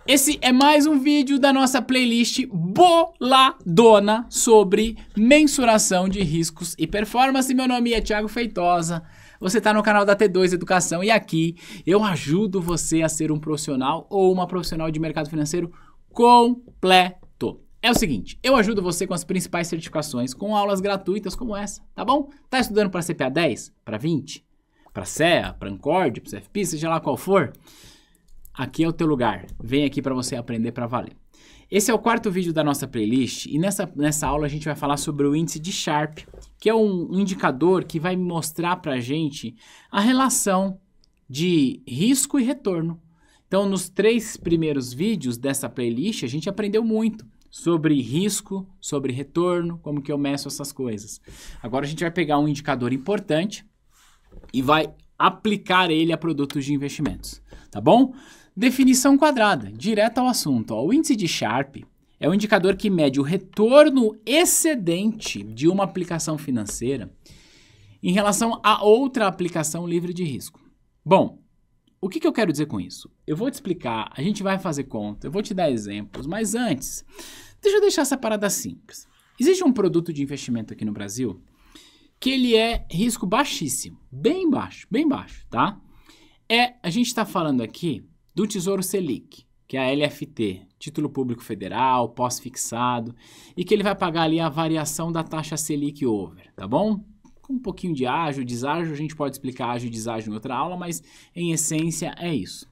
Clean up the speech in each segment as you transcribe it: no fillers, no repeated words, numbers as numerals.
Esse é mais um vídeo da nossa playlist boladona sobre mensuração de riscos e performance. Meu nome é Thiago Feitosa, você está no canal da T2 Educação e aqui eu ajudo você a ser um profissional ou uma profissional de mercado financeiro completo. É o seguinte, eu ajudo você com as principais certificações, com aulas gratuitas como essa, tá bom? Tá estudando para CPA 10, para 20, para CEA, para Ancord, para CFP, seja lá qual for? Aqui é o teu lugar, vem aqui para você aprender para valer. Esse é o quarto vídeo da nossa playlist e nessa aula a gente vai falar sobre o índice de Sharpe, que é um indicador que vai mostrar para a gente a relação de risco e retorno. Então, nos 3 primeiros vídeos dessa playlist, a gente aprendeu muito sobre risco, sobre retorno, como que eu meço essas coisas. Agora a gente vai pegar um indicador importante e vai aplicar ele a produtos de investimentos, tá bom? Definição quadrada, direto ao assunto. Ó, o índice de Sharpe é um indicador que mede o retorno excedente de uma aplicação financeira em relação a outra aplicação livre de risco. Bom, o que eu quero dizer com isso? Eu vou te explicar, a gente vai fazer conta, eu vou te dar exemplos, mas antes, deixa eu deixar essa parada simples. Existe um produto de investimento aqui no Brasil que ele é risco baixíssimo, bem baixo, tá? A gente está falando aqui do Tesouro Selic, que é a LFT, Título Público Federal, pós-fixado, e que ele vai pagar ali a variação da taxa Selic over, tá bom? Com um pouquinho de ágio, deságio, a gente pode explicar ágio e deságio em outra aula, mas em essência é isso.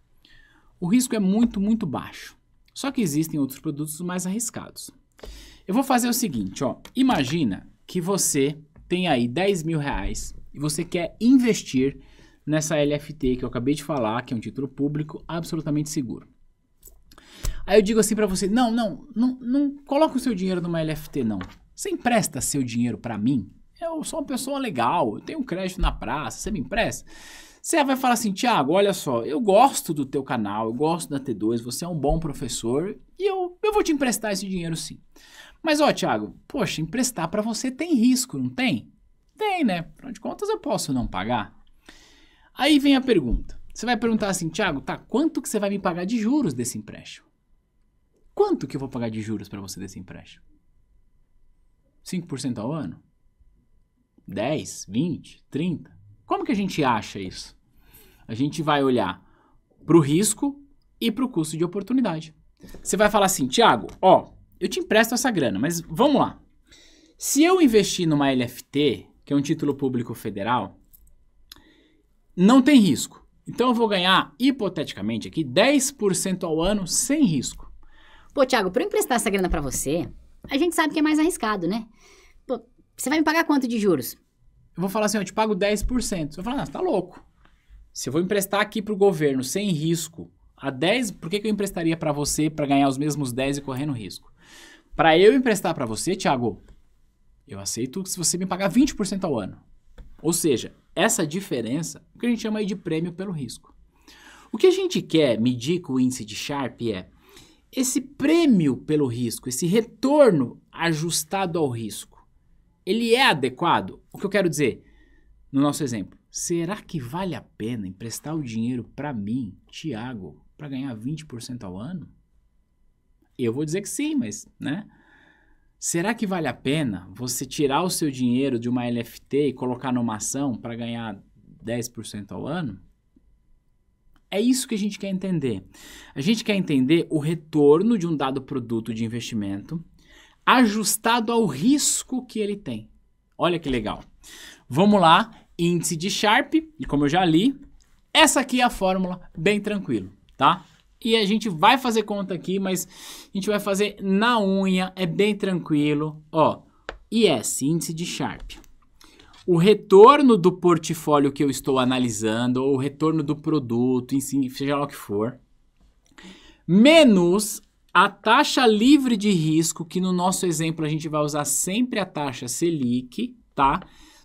O risco é muito, muito baixo, só que existem outros produtos mais arriscados. Eu vou fazer o seguinte, ó, imagina que você tem aí 10 mil reais e você quer investir nessa LFT que eu acabei de falar, que é um título público absolutamente seguro. Aí eu digo assim pra você, não coloca o seu dinheiro numa LFT não. Você empresta seu dinheiro pra mim? Eu sou uma pessoa legal, eu tenho um crédito na praça, você me empresta? Você vai falar assim, Thiago, olha só, eu gosto do teu canal, eu gosto da T2, você é um bom professor e eu vou te emprestar esse dinheiro sim. Mas ó, Thiago, poxa, emprestar pra você tem risco, não tem? Tem, né? Afinal de contas eu posso não pagar. Aí vem a pergunta. Você vai perguntar assim, Thiago, tá, quanto que você vai me pagar de juros desse empréstimo? Quanto que eu vou pagar de juros para você desse empréstimo? 5% ao ano? 10, 20, 30? Como que a gente acha isso? A gente vai olhar para o risco e para o custo de oportunidade. Você vai falar assim, Thiago, ó, eu te empresto essa grana, mas vamos lá. Se eu investir numa LFT, que é um título público federal, não tem risco. Então eu vou ganhar, hipoteticamente aqui, 10% ao ano sem risco. Pô, Thiago, pra eu emprestar essa grana pra você, a gente sabe que é mais arriscado, né? Pô, você vai me pagar quanto de juros? Eu vou falar assim, eu te pago 10%. Você vai falar, não, você tá louco. Se eu vou emprestar aqui pro governo sem risco, a 10, por que eu emprestaria pra você pra ganhar os mesmos 10 e correndo risco? Pra eu emprestar pra você, Thiago, eu aceito se você me pagar 20% ao ano. Ou seja, essa diferença, o que a gente chama aí de prêmio pelo risco. O que a gente quer medir com o índice de Sharpe é esse prêmio pelo risco, esse retorno ajustado ao risco. Ele é adequado? O que eu quero dizer, no nosso exemplo, será que vale a pena emprestar o dinheiro para mim, Thiago, para ganhar 20% ao ano? Eu vou dizer que sim, mas, né? Será que vale a pena você tirar o seu dinheiro de uma LFT e colocar numa ação para ganhar 10% ao ano? É isso que a gente quer entender. A gente quer entender o retorno de um dado produto de investimento ajustado ao risco que ele tem. Olha que legal. Vamos lá, índice de Sharpe, e como eu já li, essa aqui é a fórmula, bem tranquilo, tá? E a gente vai fazer conta aqui, mas a gente vai fazer na unha, é bem tranquilo. Ó, IS, índice de Sharpe. O retorno do portfólio que eu estou analisando, ou o retorno do produto, seja lá o que for, menos a taxa livre de risco, que no nosso exemplo a gente vai usar sempre a taxa Selic, tá?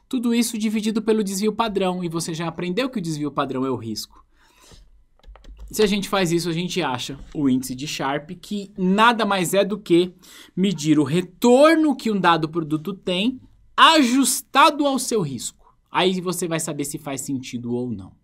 Tudo isso dividido pelo desvio padrão, e você já aprendeu que o desvio padrão é o risco. Se a gente faz isso, a gente acha o índice de Sharpe, que nada mais é do que medir o retorno que um dado produto tem ajustado ao seu risco. Aí você vai saber se faz sentido ou não.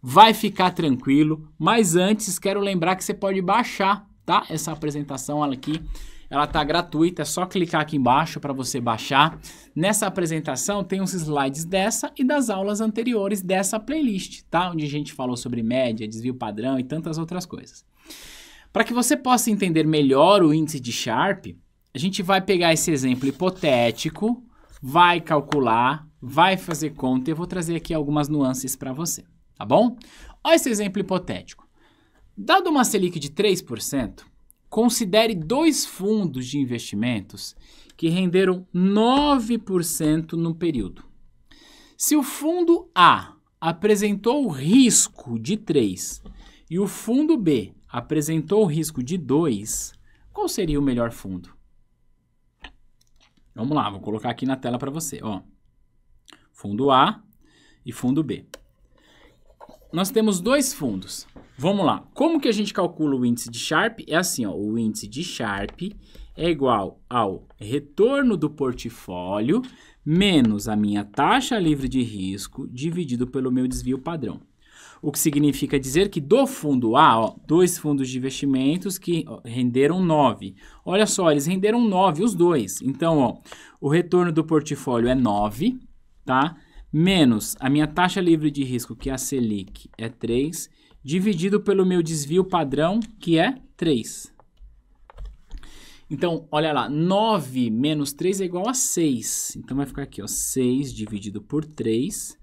vai ficar tranquilo, mas antes quero lembrar que você pode baixar, tá? Essa apresentação aqui, ela tá gratuita, é só clicar aqui embaixo para você baixar. Nessa apresentação tem uns slides dessa e das aulas anteriores dessa playlist, tá? Onde a gente falou sobre média, desvio padrão e tantas outras coisas. Para que você possa entender melhor o índice de Sharpe, a gente vai pegar esse exemplo hipotético, vai calcular, vai fazer conta e eu vou trazer aqui algumas nuances para você, tá bom? Olha esse exemplo hipotético. Dado uma Selic de 3%, considere dois fundos de investimentos que renderam 9% no período. Se o fundo A apresentou risco de 3 e o fundo B apresentou risco de 2, qual seria o melhor fundo? Vamos lá, vou colocar aqui na tela para você, ó. Fundo A e fundo B. Nós temos dois fundos. Vamos lá. Como que a gente calcula o índice de Sharpe? É assim, ó. O índice de Sharpe é igual ao retorno do portfólio menos a minha taxa livre de risco dividido pelo meu desvio padrão. O que significa dizer que do fundo A, ó, dois fundos de investimentos que renderam 9. Olha só, eles renderam 9, os dois. Então, ó, o retorno do portfólio é 9, tá? Menos a minha taxa livre de risco, que é a Selic, é 3, dividido pelo meu desvio padrão, que é 3. Então, olha lá, 9 menos 3 é igual a 6. Então, vai ficar aqui, ó, 6 dividido por 3,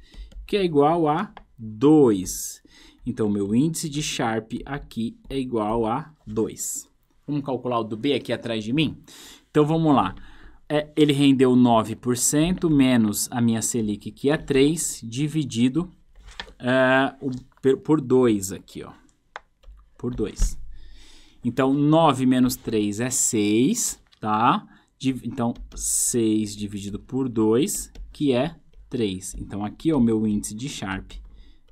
que é igual a 2. Então, meu índice de Sharpe aqui é igual a 2. Vamos calcular o do B aqui atrás de mim? Então, vamos lá. Ele rendeu 9% menos a minha Selic, que é 3, dividido por 2 aqui, ó. Por 2. Então, 9 menos 3 é 6, tá? Então, 6 dividido por 2, que é 3. Então, aqui, ó, o meu índice de Sharpe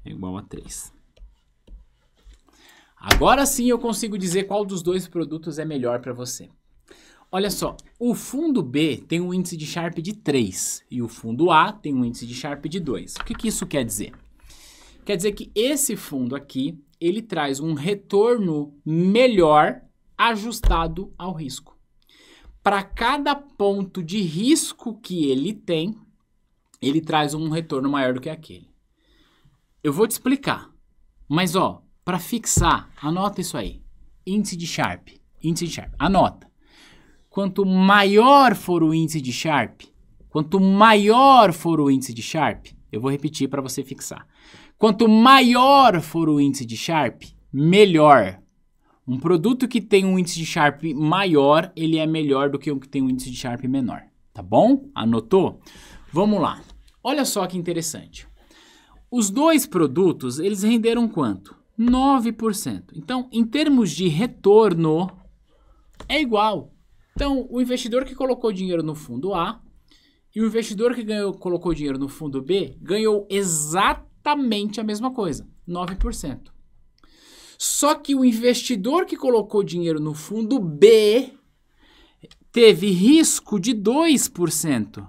é igual a 3. Agora sim eu consigo dizer qual dos dois produtos é melhor para você. Olha só, o fundo B tem um índice de Sharpe de 3 e o fundo A tem um índice de Sharpe de 2. O que que isso quer dizer? Quer dizer que esse fundo aqui, ele traz um retorno melhor ajustado ao risco. Para cada ponto de risco que ele tem, ele traz um retorno maior do que aquele. Eu vou te explicar, mas ó, para fixar, anota isso aí. Índice de Sharpe, anota. Quanto maior for o índice de Sharpe, eu vou repetir para você fixar. Quanto maior for o índice de Sharpe, melhor. Um produto que tem um índice de Sharpe maior, ele é melhor do que um que tem um índice de Sharpe menor. Tá bom? Anotou? Vamos lá. Olha só que interessante. Os dois produtos, eles renderam quanto? 9%. Então, em termos de retorno, é igual. Então, o investidor que colocou dinheiro no fundo A e o investidor que colocou dinheiro no fundo B ganhou exatamente a mesma coisa, 9%. Só que o investidor que colocou dinheiro no fundo B teve risco de 2%.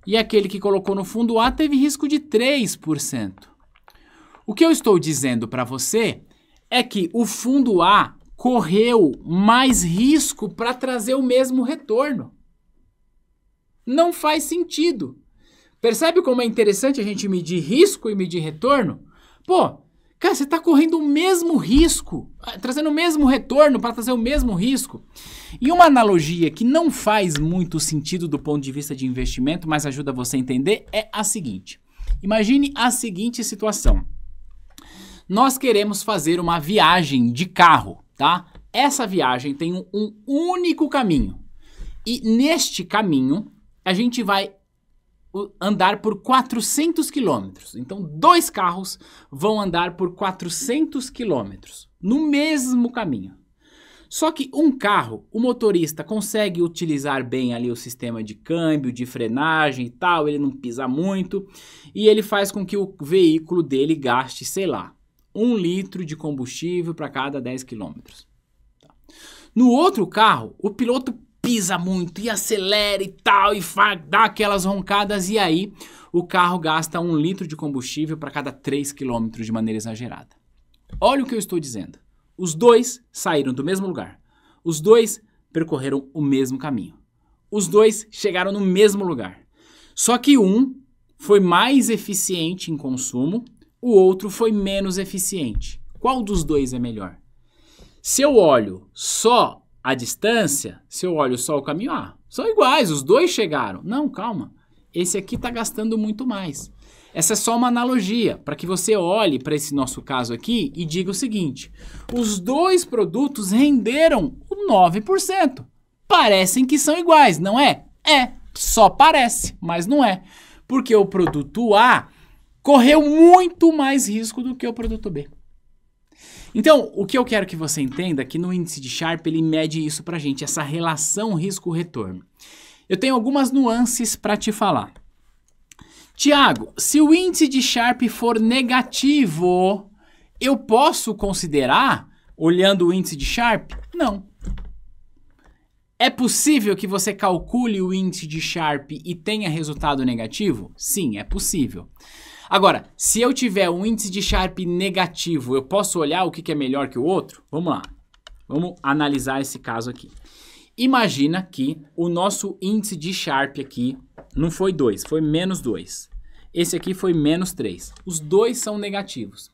E aquele que colocou no fundo A teve risco de 3%. O que eu estou dizendo para você é que o fundo A correu mais risco para trazer o mesmo retorno. Não faz sentido. Percebe como é interessante a gente medir risco e medir retorno? Pô, cara, você está correndo o mesmo risco, trazendo o mesmo retorno para trazer o mesmo risco. E uma analogia que não faz muito sentido do ponto de vista de investimento, mas ajuda você a entender, é a seguinte. Imagine a seguinte situação. Nós queremos fazer uma viagem de carro, tá? Essa viagem tem um único caminho. E neste caminho, a gente vai andar por 400 quilômetros. Então, dois carros vão andar por 400 quilômetros no mesmo caminho. Só que um carro, o motorista consegue utilizar bem ali o sistema de câmbio, de frenagem e tal, ele não pisa muito, e ele faz com que o veículo dele gaste, sei lá, 1 litro de combustível para cada 10 quilômetros. No outro carro, o piloto pisa muito e acelera e tal, e dá aquelas roncadas, e aí o carro gasta 1 litro de combustível para cada 3 quilômetros de maneira exagerada. Olha o que eu estou dizendo. Os dois saíram do mesmo lugar. Os dois percorreram o mesmo caminho. Os dois chegaram no mesmo lugar. Só que um foi mais eficiente em consumo, o outro foi menos eficiente. Qual dos dois é melhor? Se eu olho só a distância, se eu olho só o caminho, são iguais, os dois chegaram. Não, calma. Esse aqui está gastando muito mais. Essa é só uma analogia, para que você olhe para esse nosso caso aqui e diga o seguinte: os dois produtos renderam o 9%. Parecem que são iguais, não é? É, só parece, mas não é. Porque o produto A correu muito mais risco do que o produto B. Então, o que eu quero que você entenda é que no índice de Sharpe ele mede isso pra gente, essa relação risco-retorno. Eu tenho algumas nuances para te falar. Tiago, se o índice de Sharpe for negativo, eu posso considerar, olhando o índice de Sharpe? Não. É possível que você calcule o índice de Sharpe e tenha resultado negativo? Sim, é possível. Agora, se eu tiver um índice de Sharpe negativo, eu posso olhar o que é melhor que o outro? Vamos lá. Vamos analisar esse caso aqui. Imagina que o nosso índice de Sharpe aqui não foi 2, foi menos 2. Esse aqui foi menos 3. Os dois são negativos.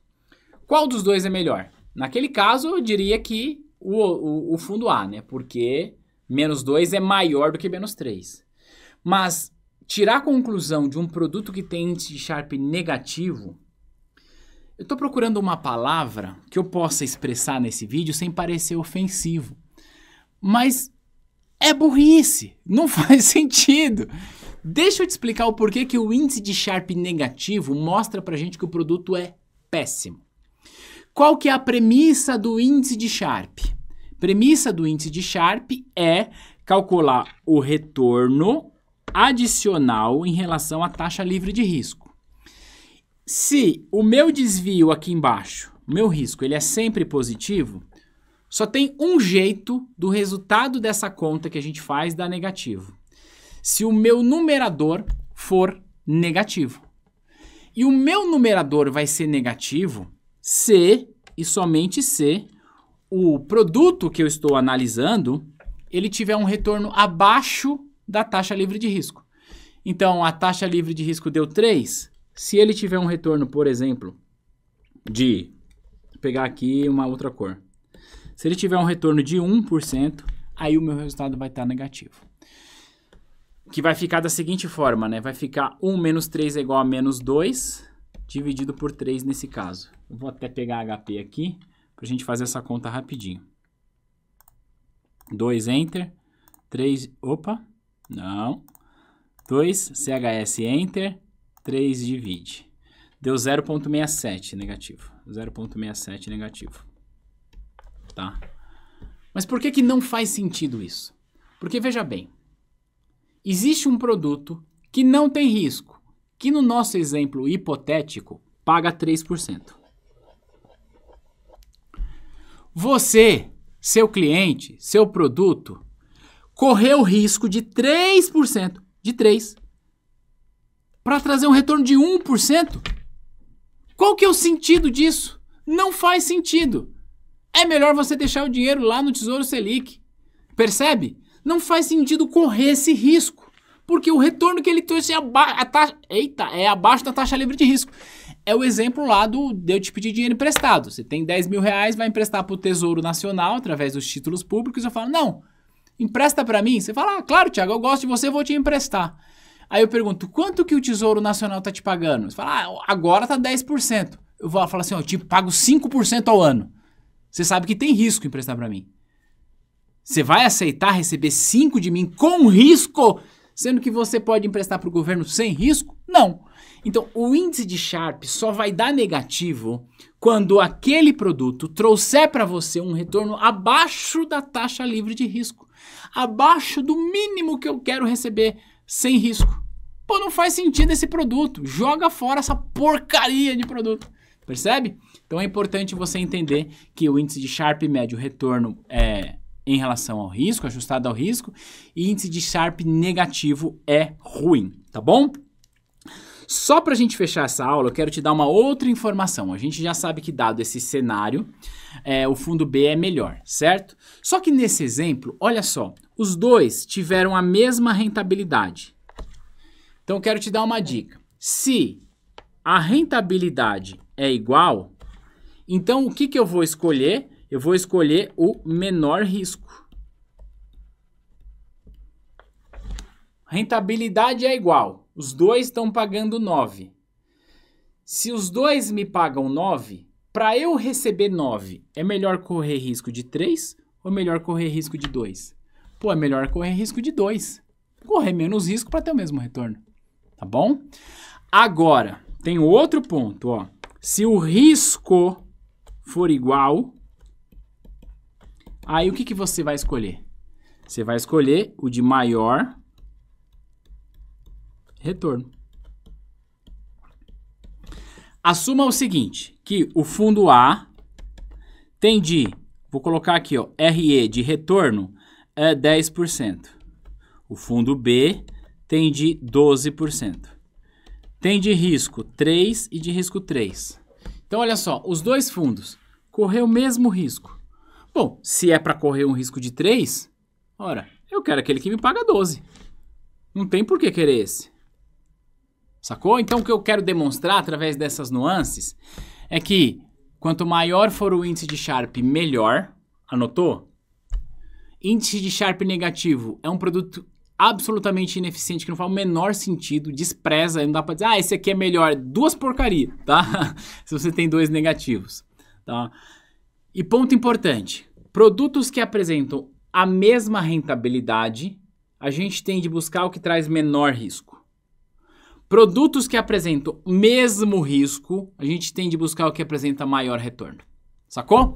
Qual dos dois é melhor? Naquele caso, eu diria que o fundo A, né? Porque menos 2 é maior do que menos 3. Mas tirar a conclusão de um produto que tem índice de Sharpe negativo, eu estou procurando uma palavra que eu possa expressar nesse vídeo sem parecer ofensivo. Mas é burrice, não faz sentido. Deixa eu te explicar o porquê que o índice de Sharpe negativo mostra pra gente que o produto é péssimo. Qual que é a premissa do índice de Sharpe? Premissa do índice de Sharpe é calcular o retorno adicional em relação à taxa livre de risco. Se o meu desvio aqui embaixo, o meu risco, ele é sempre positivo, só tem um jeito do resultado dessa conta que a gente faz dar negativo. Se o meu numerador for negativo. E o meu numerador vai ser negativo se e somente se o produto que eu estou analisando, ele tiver um retorno abaixo da taxa livre de risco. Então, a taxa livre de risco deu 3. Se ele tiver um retorno, por exemplo, vou pegar aqui uma outra cor. Se ele tiver um retorno de 1%, aí o meu resultado vai estar negativo. Que vai ficar da seguinte forma, né? Vai ficar 1 menos 3 é igual a menos 2, dividido por 3 nesse caso. Eu vou até pegar HP aqui, pra gente fazer essa conta rapidinho. 2, Enter. 3, opa, não. 2, CHS, Enter. 3, divide. Deu 0,67 negativo. 0,67 negativo. Tá? Mas por que não faz sentido isso? Porque, veja bem, existe um produto que não tem risco, que no nosso exemplo hipotético paga 3%. Você, seu cliente, seu produto, correu o risco de 3%, de 3%, para trazer um retorno de 1%. Qual que é o sentido disso? Não faz sentido. É melhor você deixar o dinheiro lá no Tesouro Selic. Percebe? Não faz sentido correr esse risco, porque o retorno que ele trouxe é abaixo da taxa livre de risco. É o exemplo lá de eu te pedir dinheiro emprestado. Você tem 10 mil reais, vai emprestar para o Tesouro Nacional através dos títulos públicos. Eu falo, não, empresta para mim. Você fala, claro, Thiago, eu gosto de você, vou te emprestar. Aí eu pergunto, quanto que o Tesouro Nacional tá te pagando? Você fala, agora tá 10%. Eu vou falar assim, eu te pago 5% ao ano. Você sabe que tem risco emprestar para mim. Você vai aceitar receber 5 de mim com risco, sendo que você pode emprestar para o governo sem risco? Não. Então, o índice de Sharpe só vai dar negativo quando aquele produto trouxer para você um retorno abaixo da taxa livre de risco. Abaixo do mínimo que eu quero receber sem risco. Pô, não faz sentido esse produto. Joga fora essa porcaria de produto. Percebe? Então é importante você entender que o índice de Sharpe mede o retorno em relação ao risco, ajustado ao risco, e índice de Sharpe negativo é ruim, tá bom? Só para a gente fechar essa aula, eu quero te dar uma outra informação. A gente já sabe que, dado esse cenário, o fundo B é melhor, certo? Só que nesse exemplo, olha só, os dois tiveram a mesma rentabilidade. Então, eu quero te dar uma dica. Se a rentabilidade é igual, então o que eu vou escolher? Eu vou escolher o menor risco. Rentabilidade é igual. Os dois estão pagando 9. Se os dois me pagam 9, para eu receber 9, é melhor correr risco de 3 ou melhor correr risco de 2? Pô, é melhor correr risco de 2. Correr menos risco para ter o mesmo retorno. Tá bom? Agora, tem outro ponto, ó. Se o risco for igual, aí o que você vai escolher? Você vai escolher o de maior retorno. Assuma o seguinte, que o fundo A tem de, vou colocar aqui, ó, RE de retorno é 10%. O fundo B tem de 12%. Tem de risco 3 e de risco 3. Então, olha só, os dois fundos correu o mesmo risco. Bom, se é para correr um risco de 3, ora, eu quero aquele que me paga 12. Não tem por que querer esse. Sacou? Então, o que eu quero demonstrar através dessas nuances é que quanto maior for o índice de Sharpe, melhor. Anotou? Índice de Sharpe negativo é um produto absolutamente ineficiente, que não faz o menor sentido, despreza, não dá pra dizer, esse aqui é melhor, duas porcarias, tá? Se você tem dois negativos, tá? E ponto importante, produtos que apresentam a mesma rentabilidade, a gente tem de buscar o que traz menor risco. Produtos que apresentam o mesmo risco, a gente tem de buscar o que apresenta maior retorno, sacou?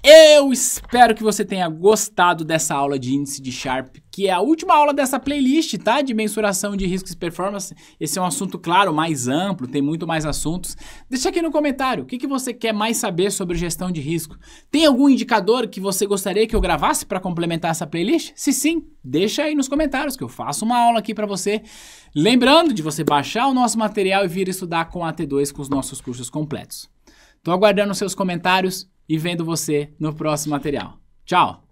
Eu espero que você tenha gostado dessa aula de índice de Sharpe, que é a última aula dessa playlist, tá? De mensuração de riscos e performance. Esse é um assunto, claro, mais amplo, tem muito mais assuntos. Deixa aqui no comentário, o que você quer mais saber sobre gestão de risco? Tem algum indicador que você gostaria que eu gravasse para complementar essa playlist? Se sim, deixa aí nos comentários que eu faço uma aula aqui para você. Lembrando de você baixar o nosso material e vir estudar com a T2 com os nossos cursos completos. Tô aguardando seus comentários e vendo você no próximo material. Tchau!